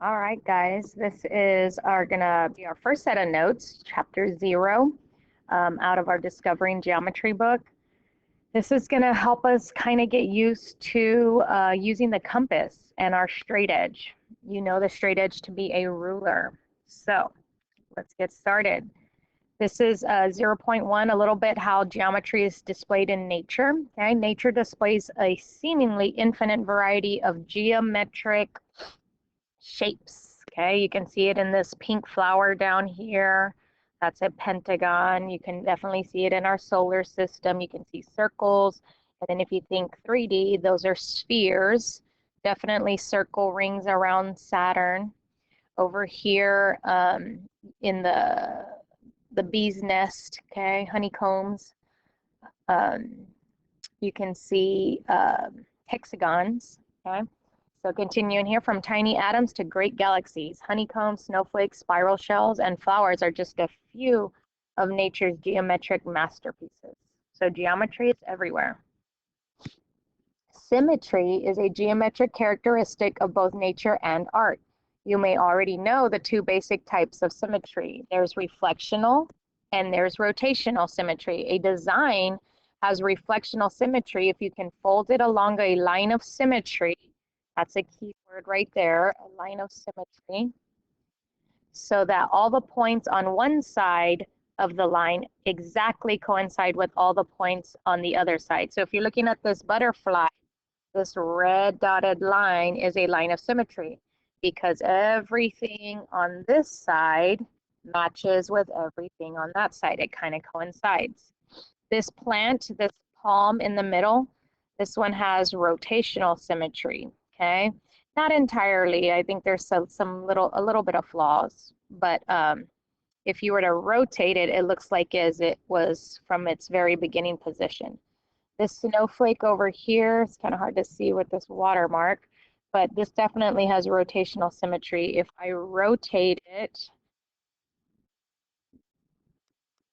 All right, guys, this is gonna be our first set of notes, chapter 0, out of our Discovering Geometry book. This is gonna help us kind of get used to using the compass and our straight edge. You know the straight edge to be a ruler. So let's get started. This is 0.1, a little bit how geometry is displayed in nature. Okay, nature displays a seemingly infinite variety of geometric shapes. Okay, you can see it in this pink flower down here. That's a pentagon. You can definitely see it in our solar system. You can see circles. And then if you think 3D, those are spheres. Definitely circle rings around Saturn. Over here in the bee's nest, okay, honeycombs, um, you can see hexagons, okay? So continuing here, from tiny atoms to great galaxies, honeycombs, snowflakes, spiral shells, and flowers are just a few of nature's geometric masterpieces. So geometry is everywhere. Symmetry is a geometric characteristic of both nature and art. You may already know the two basic types of symmetry. There's reflectional and there's rotational symmetry. A design has reflectional symmetry if you can fold it along a line of symmetry. That's a key word right there, a line of symmetry, so that all the points on one side of the line exactly coincide with all the points on the other side. So if you're looking at this butterfly, this red dotted line is a line of symmetry because everything on this side matches with everything on that side. It kind of coincides. This plant, this palm in the middle, this one has rotational symmetry, okay? Not entirely. I think there's a little bit of flaws, but if you were to rotate it, it looks like as it was from its very beginning position. This snowflake over here, it's kind of hard to see with this watermark, but this definitely has rotational symmetry. If I rotate it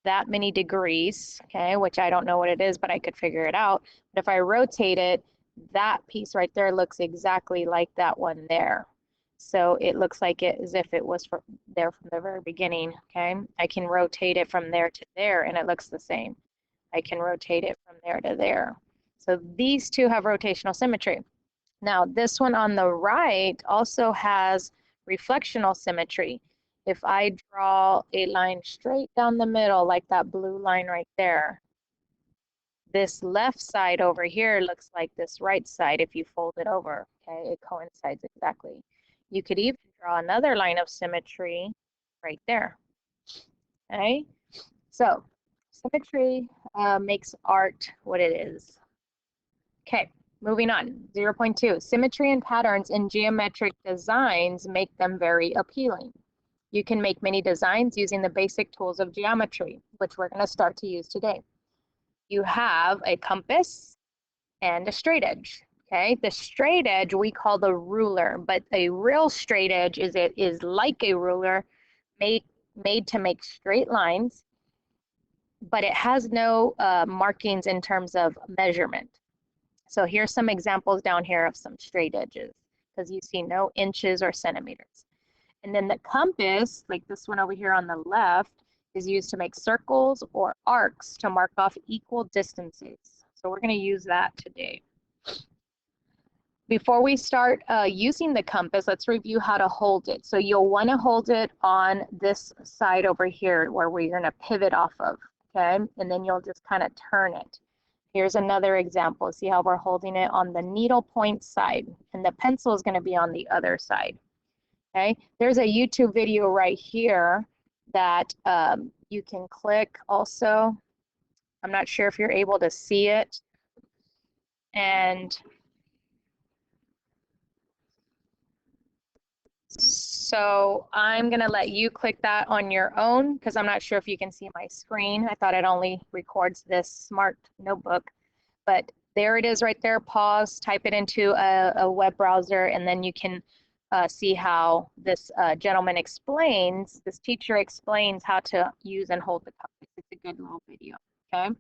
that many degrees, okay, which I don't know what it is, but I could figure it out. But if I rotate it, that piece right there looks exactly like that one there. So it looks like it as if it was there from the very beginning, okay? I can rotate it from there to there and it looks the same. I can rotate it from there to there. So these two have rotational symmetry. Now this one on the right also has reflectional symmetry. If I draw a line straight down the middle, like that blue line right there, this left side over here looks like this right side if you fold it over, okay? It coincides exactly. You could even draw another line of symmetry right there, okay? So symmetry makes art what it is. Okay, moving on. 0.2, symmetry and patterns in geometric designs make them very appealing. You can make many designs using the basic tools of geometry, which we're going to start to use today. You have a compass and a straight edge. Okay, the straight edge we call the ruler, but a real straight edge is like a ruler made to make straight lines, but it has no markings in terms of measurement. So here's some examples down here of some straight edges, because you see no inches or centimeters. And then the compass, like this one over here on the left, is used to make circles or arcs to mark off equal distances. So we're going to use that today. Before we start using the compass, let's review how to hold it. So you'll want to hold it on this side over here where we're going to pivot off of, okay? And then you'll just kind of turn it. Here's another example. See how we're holding it on the needle point side, and the pencil is going to be on the other side. Okay, there's a YouTube video right here that you can click also. I'm not sure if you're able to see it. And so I'm going to let you click that on your own because I'm not sure if you can see my screen. I thought it only records this smart notebook, but there it is right there. Pause, type it into a web browser, and then you can see how this gentleman explains, this teacher explains how to use and hold the compass. It's a good little video, okay?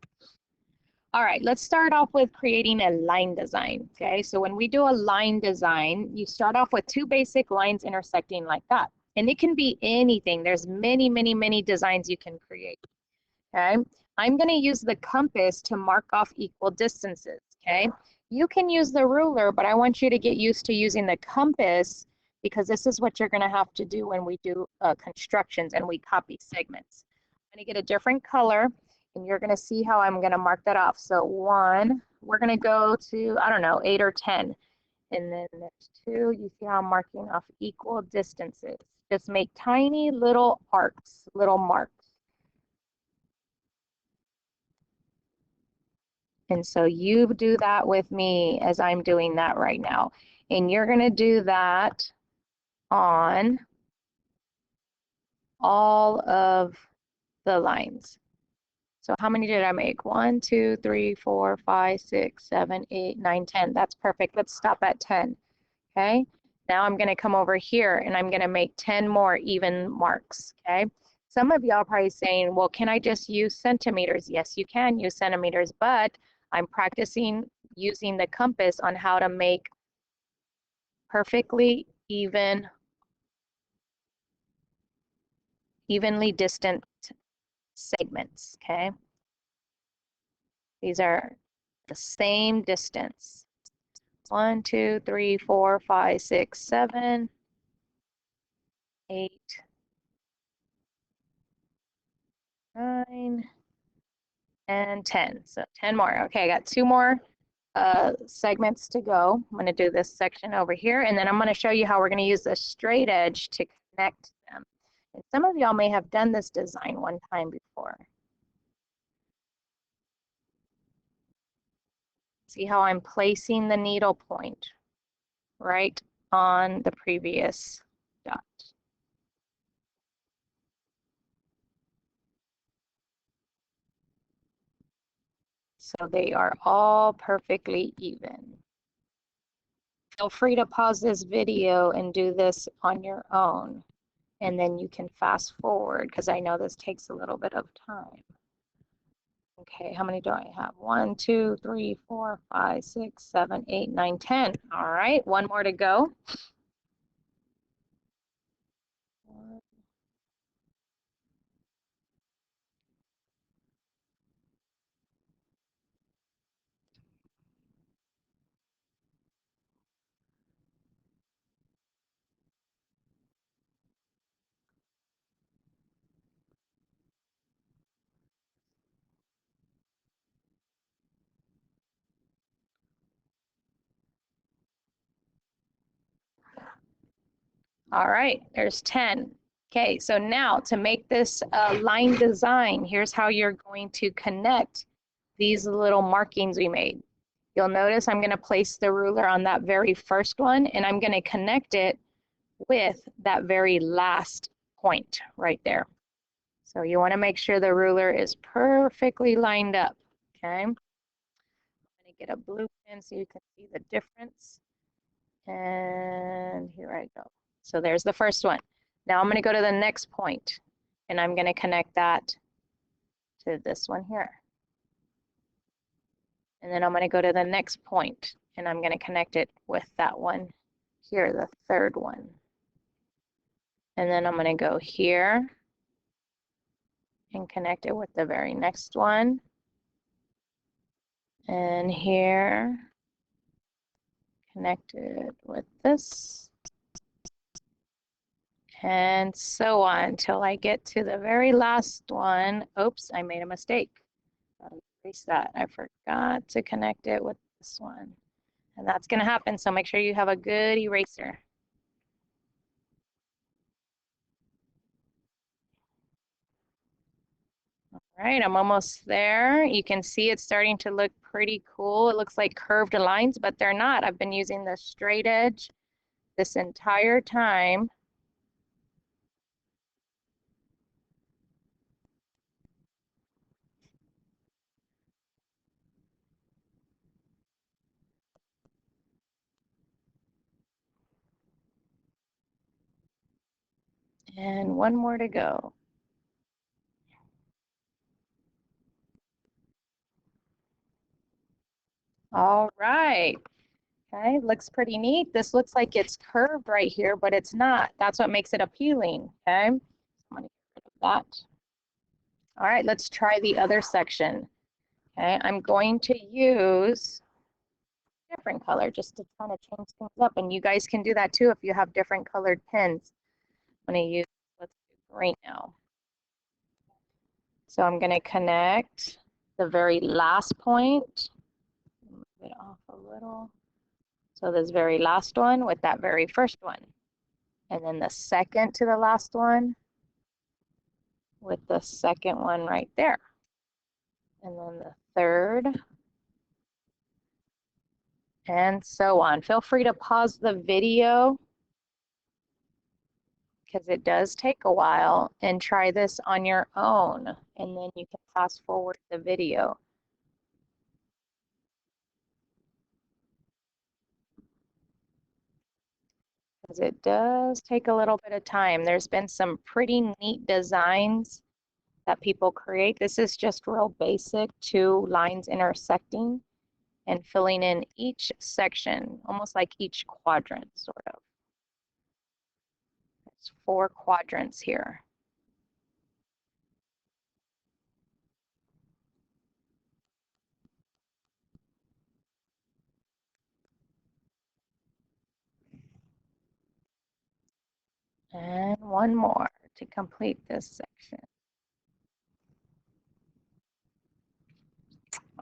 All right, let's start off with creating a line design, okay? So when we do a line design, you start off with two basic lines intersecting like that. And it can be anything. There's many, many, many designs you can create, okay? I'm gonna use the compass to mark off equal distances, okay? You can use the ruler, but I want you to get used to using the compass because this is what you're gonna have to do when we do constructions and we copy segments. I'm gonna get a different color and you're gonna see how I'm gonna mark that off. So one, we're gonna go to, I don't know, 8 or 10. And then there's two, you see how I'm marking off equal distances. Just make tiny little arcs, little marks. And so you do that with me as I'm doing that right now. And you're gonna do that on all of the lines. So how many did I make? 1, 2, 3, 4, 5, 6, 7, 8, 9, 10. That's perfect. Let's stop at 10. Okay. Now I'm going to come over here and I'm going to make 10 more even marks. Okay. Some of y'all probably saying, well, can I just use centimeters? Yes, you can use centimeters, but I'm practicing using the compass on how to make perfectly evenly distant segments. Okay. These are the same distance. 1, 2, 3, 4, 5, 6, 7, 8, 9, and 10. So 10 more. Okay, I got 2 more segments to go. I'm going to do this section over here, and then I'm going to show you how we're going to use the straight edge to connect them. And some of y'all may have done this design one time before. See how I'm placing the needle point right on the previous dot. So they are all perfectly even. Feel free to pause this video and do this on your own. And then you can fast forward because I know this takes a little bit of time. Okay, how many do I have? 1, 2, 3, 4, 5, 6, 7, 8, 9, 10. All right, one more to go. All right, there's 10. Okay, so now to make this line design, here's how you're going to connect these little markings we made. You'll notice I'm going to place the ruler on that very first one, and I'm going to connect it with that very last point right there. So you want to make sure the ruler is perfectly lined up, okay? I'm going to get a blue pen so you can see the difference. And here I go. So there's the first one. Now I'm going to go to the next point, and I'm going to connect that to this one here. And then I'm going to go to the next point, and I'm going to connect it with that one here, the third one. And then I'm going to go here and connect it with the very next one. And here, connect it with this. And so on until I get to the very last one. Oops, I made a mistake. I'll erase that. I forgot to connect it with this one. And that's going to happen, so make sure you have a good eraser. All right, I'm almost there. You can see it's starting to look pretty cool. It looks like curved lines, but they're not. I've been using the straight edge this entire time. And one more to go. All right. Okay, looks pretty neat. This looks like it's curved right here, but it's not. That's what makes it appealing. Okay, I'm gonna get rid of that. All right, let's try the other section. Okay, I'm going to use a different color just to kind of change things up, and you guys can do that too if you have different colored pens. I'm gonna use, let's do green now. So I'm gonna connect the very last point, move it off a little. So this very last one with that very first one. And then the second to the last one with the second one right there. And then the third, and so on. Feel free to pause the video because it does take a while, and try this on your own, and then you can fast forward the video. Because it does take a little bit of time. There's been some pretty neat designs that people create. This is just real basic, two lines intersecting and filling in each section, almost like each quadrant, sort of. There's 4 quadrants here. And one more to complete this section.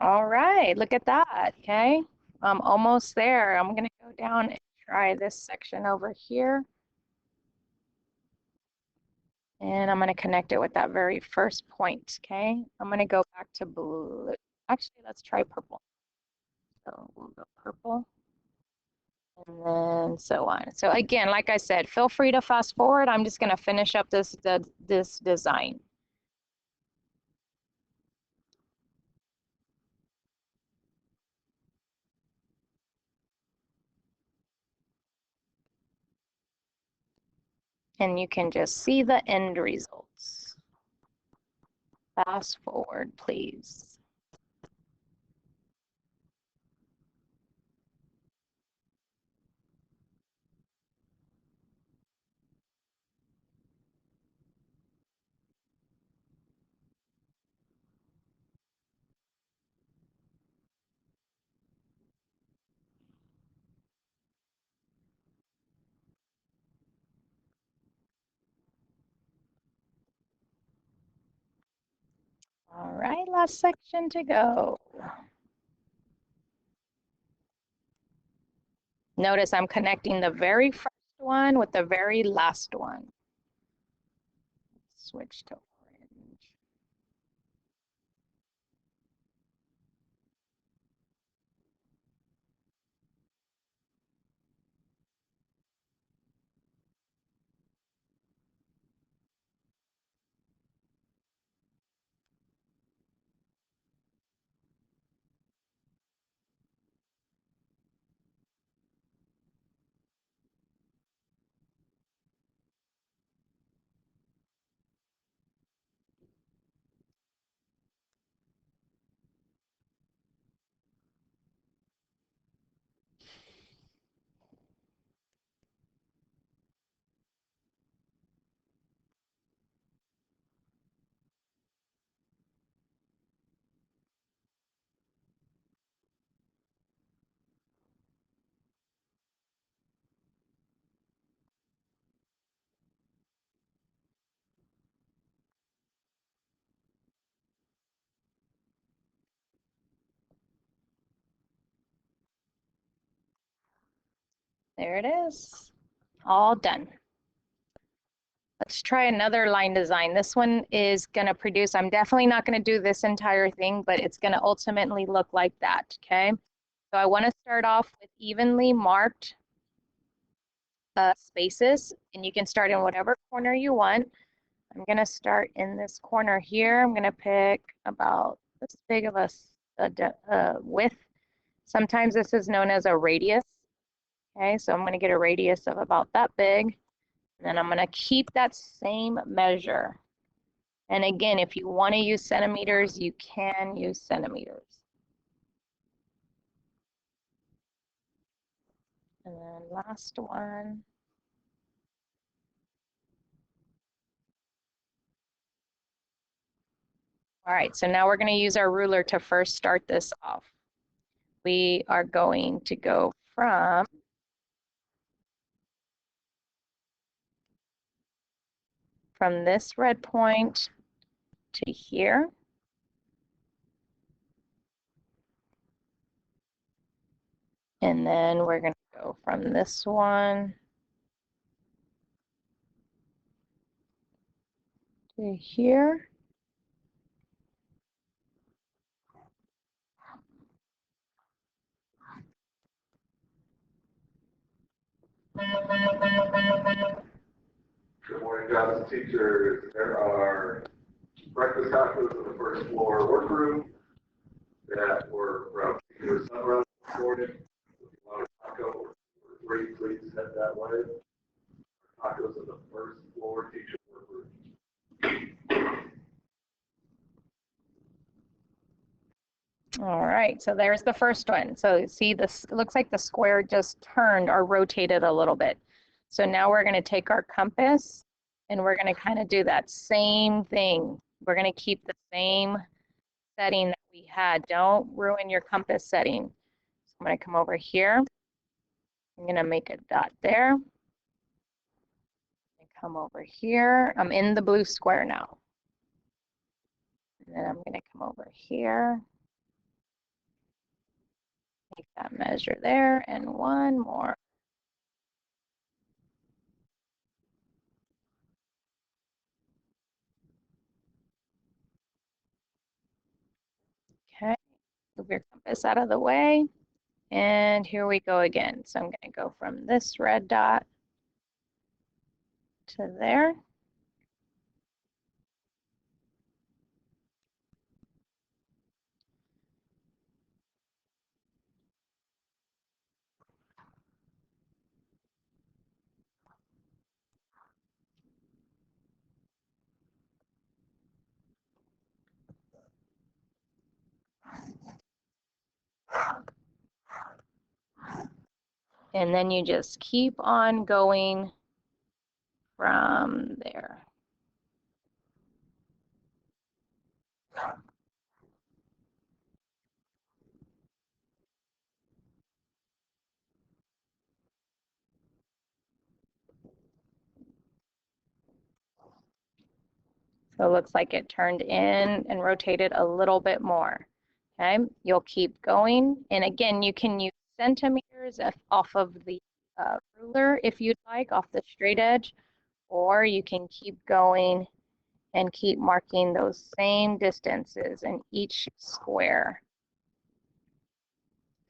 All right, look at that, okay? I'm almost there. I'm gonna go down and try this section over here. And I'm gonna connect it with that very first point, okay? I'm gonna go back to blue. Actually, let's try purple. So we'll go purple. And then so on. So again, like I said, feel free to fast forward. I'm just gonna finish up this design. And you can just see the end results. Fast forward, please. All right, last section to go. Notice I'm connecting the very first one with the very last one. Switch to orange. There it is. All done. Let's try another line design. This one is going to produce, I'm definitely not going to do this entire thing, but it's going to ultimately look like that, okay? So I want to start off with evenly marked spaces, and you can start in whatever corner you want. I'm going to start in this corner here. I'm going to pick about this big of a width. Sometimes this is known as a radius. Okay, so I'm going to get a radius of about that big. And then I'm going to keep that same measure. And again, if you want to use centimeters, you can use centimeters. And then last one. All right, so now we're going to use our ruler to first start this off. We are going to go from this red point to here. And then we're going to go from this one to here. Good morning, Johnson teachers. There are breakfast tacos in the first floor workroom that were from Teacher Sunrise this morning. If you want a taco or three, please head that way. Tacos in the first floor teacher workroom. All right, so there's the first one. So see this, it looks like the square just turned or rotated a little bit. So now we're going to take our compass and we're going to kind of do that same thing. We're going to keep the same setting that we had. Don't ruin your compass setting. So I'm going to come over here. I'm going to make a dot there. And come over here. I'm in the blue square now. And then I'm going to come over here. Make that measure there, and one more. Okay, move your compass out of the way. And here we go again. So I'm going to go from this red dot to there. And then you just keep on going from there. So it looks like it turned in and rotated a little bit more. Okay, you'll keep going. And again, you can use centimeters off of the ruler if you'd like, off the straight edge, or you can keep going and keep marking those same distances in each square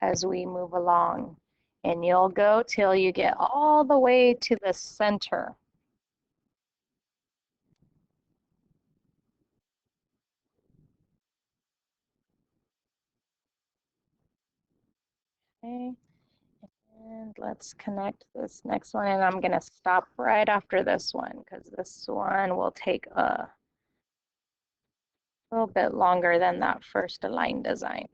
as we move along. And you'll go till you get all the way to the center. Okay, and let's connect this next one, and I'm gonna stop right after this one because this one will take a little bit longer than that first line design.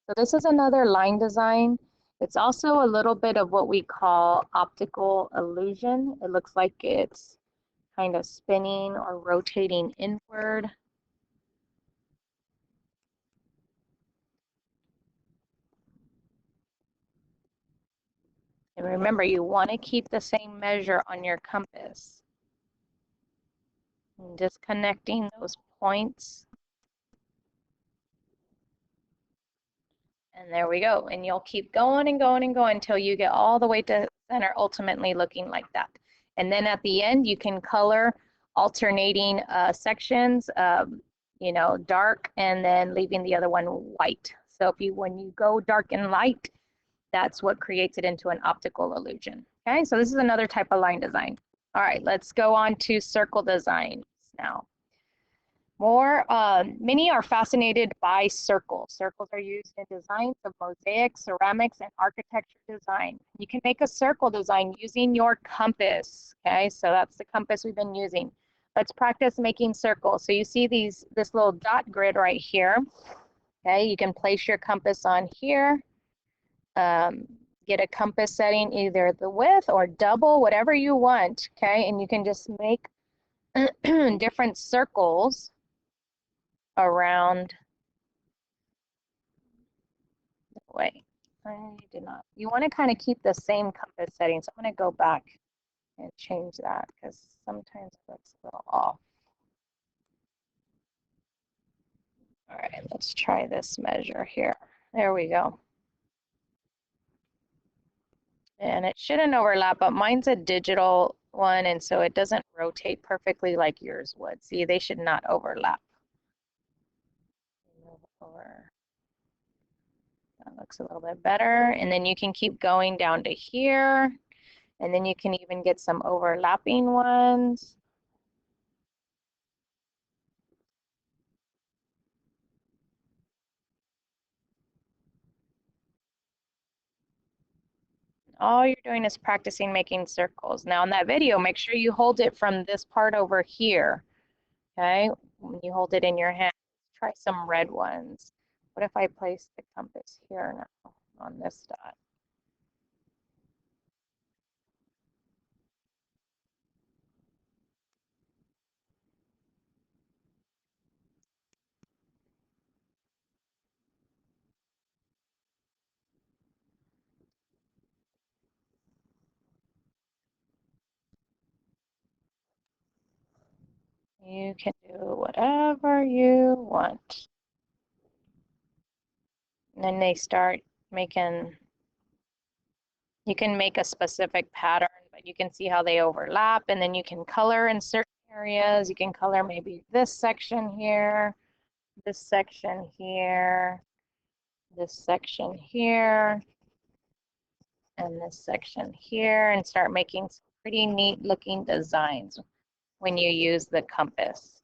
So this is another line design. It's also a little bit of what we call optical illusion. It looks like it's kind of spinning or rotating inward. And remember, you want to keep the same measure on your compass. And just connecting those points. And there we go. And you'll keep going and going and going until you get all the way to center, ultimately looking like that. And then at the end, you can color alternating sections, you know, dark and then leaving the other one white. So if you, when you go dark and light, that's what creates it into an optical illusion. Okay, so this is another type of line design. All right, let's go on to circle designs now. Many are fascinated by circles. Circles are used in designs of mosaics, ceramics, and architecture design. You can make a circle design using your compass. Okay, so that's the compass we've been using. Let's practice making circles. So you see this little dot grid right here. Okay, you can place your compass on here get a compass setting, either the width or double, whatever you want, okay? And you can just make different circles around. Wait, I did not. You want to kind of keep the same compass setting. So I'm going to go back and change that because sometimes it looks a little off. All right, let's try this measure here. There we go. And it shouldn't overlap, but mine's a digital one, and so it doesn't rotate perfectly like yours would. See, they should not overlap. Move over. That looks a little bit better. And then you can keep going down to here, and then you can even get some overlapping ones. All you're doing is practicing making circles. Now in that video, make sure you hold it from this part over here, okay? When you hold it in your hand, try some red ones. What if I place the compass here now on this dot? You can do whatever you want. And then they start making, you can make a specific pattern, but you can see how they overlap, and then you can color in certain areas. You can color maybe this section here, this section here, this section here, and this section here, and start making some pretty neat looking designs when you use the compass.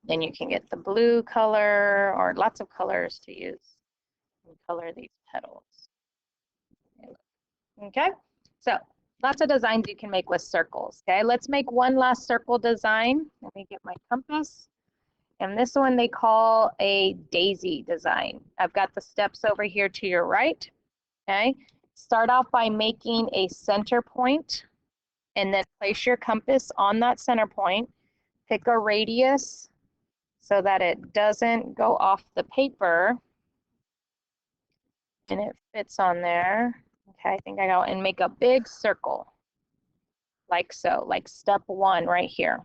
Then you can get the blue color or lots of colors to use and color these petals. Okay, so lots of designs you can make with circles. Okay, let's make one last circle design. Let me get my compass. And this one they call a daisy design. I've got the steps over here to your right. Okay, start off by making a center point and then place your compass on that center point. Pick a radius so that it doesn't go off the paper and it fits on there. Okay, I think I got, and make a big circle like so, like step one right here.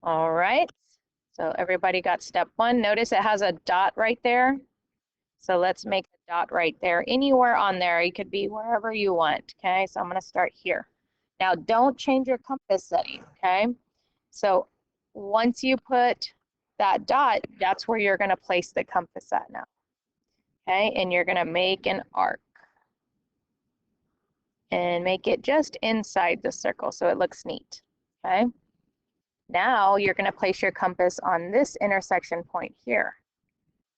All right, so everybody got step one. Notice it has a dot right there. So let's make a dot right there, anywhere on there. You could be wherever you want, okay? So I'm gonna start here. Now don't change your compass setting, okay? So once you put that dot, that's where you're gonna place the compass at now, okay? And you're gonna make an arc and make it just inside the circle so it looks neat, okay? Now you're gonna place your compass on this intersection point here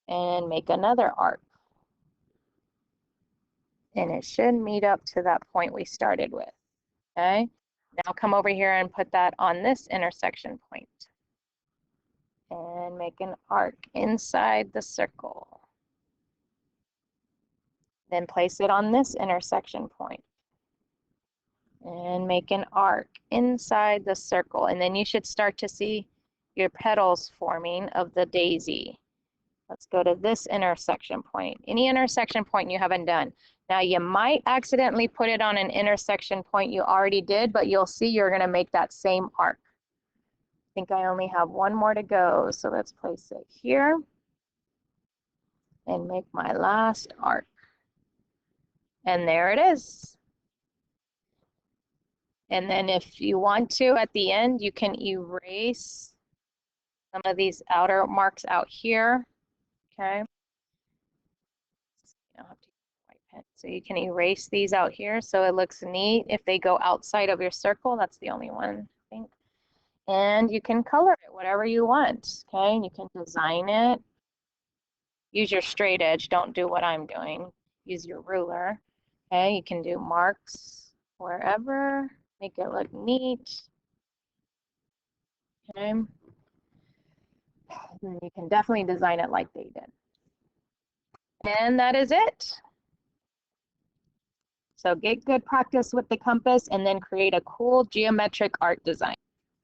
and make another arc. And it should meet up to that point we started with, okay? Now come over here and put that on this intersection point and make an arc inside the circle. Then place it on this intersection point and make an arc inside the circle. And then you should start to see your petals forming of the daisy. Let's go to this intersection point. Any intersection point you haven't done. Now you might accidentally put it on an intersection point you already did, but you'll see you're gonna make that same arc. I think I only have one more to go, so let's place it here and make my last arc. And there it is. And then if you want to, at the end, you can erase some of these outer marks out here, okay? You don't have to use white pen. So you can erase these out here so it looks neat. If they go outside of your circle, that's the only one, I think. And you can color it whatever you want, okay? And you can design it. Use your straight edge, don't do what I'm doing. Use your ruler, okay? You can do marks wherever, make it look neat, okay? then you can definitely design it like they did. And that is it. So get good practice with the compass and then create a cool geometric art design.